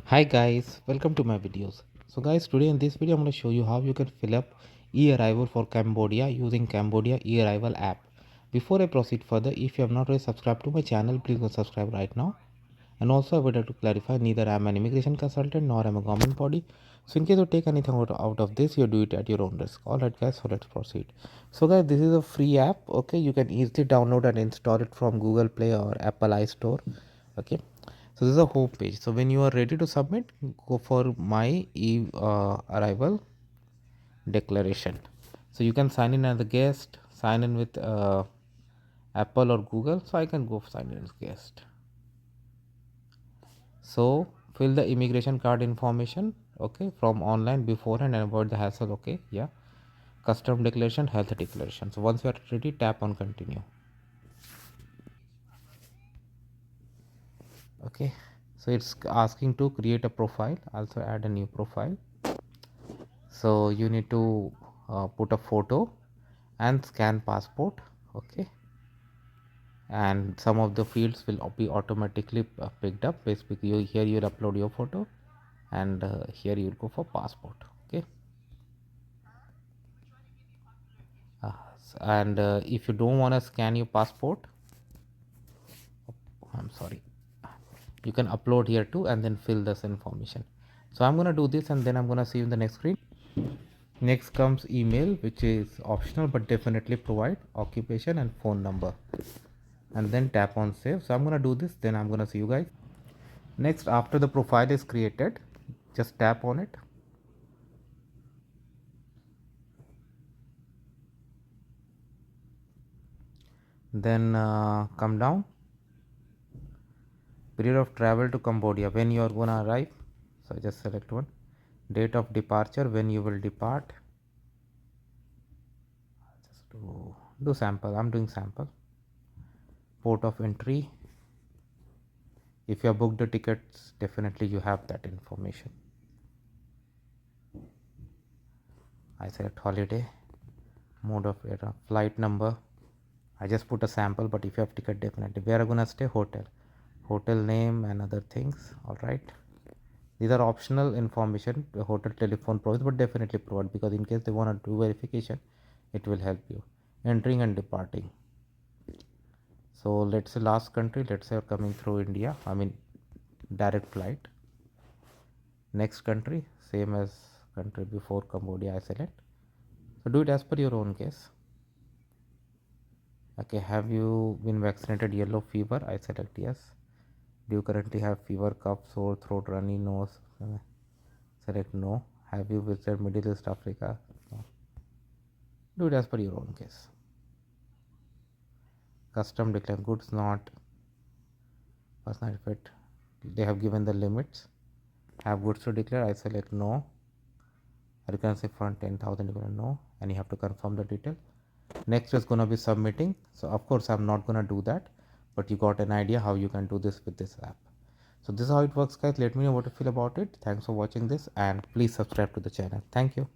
Hi guys, welcome to my videos. So guys, today in this video I'm going to show you how you can fill up e-arrival for Cambodia using Cambodia e-arrival app. Before I proceed further, if you have not already subscribed to my channel, please go subscribe right now. And also I would like to clarify, neither I am an immigration consultant nor I am a government body. So in case you take anything out of this, you do it at your own risk. Alright guys, so let's proceed. So guys, this is a free app. Okay, you can easily download and install it from Google Play or Apple iStore. Okay, so this is a home page. So when you are ready to submit, go for my arrival declaration. So you can sign in as a guest, sign in with Apple or Google. So I can go sign in as guest. So fill the immigration card information, okay, from online beforehand and avoid the hassle. Okay, yeah, custom declaration, health declaration. So once you are ready, tap on continue. Okay, so it's asking to create a profile, also add a new profile. So you need to put a photo and scan passport. Okay, and some of the fields will be automatically picked up. Basically here you'll upload your photo, and here you'll go for passport. Okay, and if you don't want to scan your passport, I'm sorry, you can upload here too and then fill this information. So I'm going to do this and then I'm going to see you in the next screen. Next comes email, which is optional but definitely provide, occupation and phone number, and then tap on save. So I'm going to do this, then I'm going to see you guys. Next, after the profile is created, just tap on it. Then come down, period of travel to Cambodia, when you are going to arrive. So just select one. Date of departure, when you will depart. Just do sample. I'm doing sample. Port of entry. If you have booked the tickets, definitely you have that information. I select holiday. Mode of air, flight number. I just put a sample, but if you have ticket, definitely. Where are gonna stay? Hotel name and other things. All right. These are optional information. The hotel telephone provides, but definitely provide, because in case they want to do verification, it will help you. Entering and departing. So let's say last country. Let's say you're coming through India. I mean direct flight. Next country, same as country before Cambodia. I select. So do it as per your own case. Okay, have you been vaccinated? Yellow fever. I select yes. Do you currently have fever, cough, sore throat, runny nose? Select no. Have you visited Middle East, Africa? No. Do it as per your own case. Custom declare goods not personal fit. They have given the limits. Have goods to declare. I select no. You can say fund 10,000. You can no, and you have to confirm the detail. Next is gonna be submitting. So of course I'm not gonna do that, but you got an idea how you can do this with this app. So this is how it works, guys. Let me know what you feel about it. Thanks for watching this, and please subscribe to the channel. Thank you.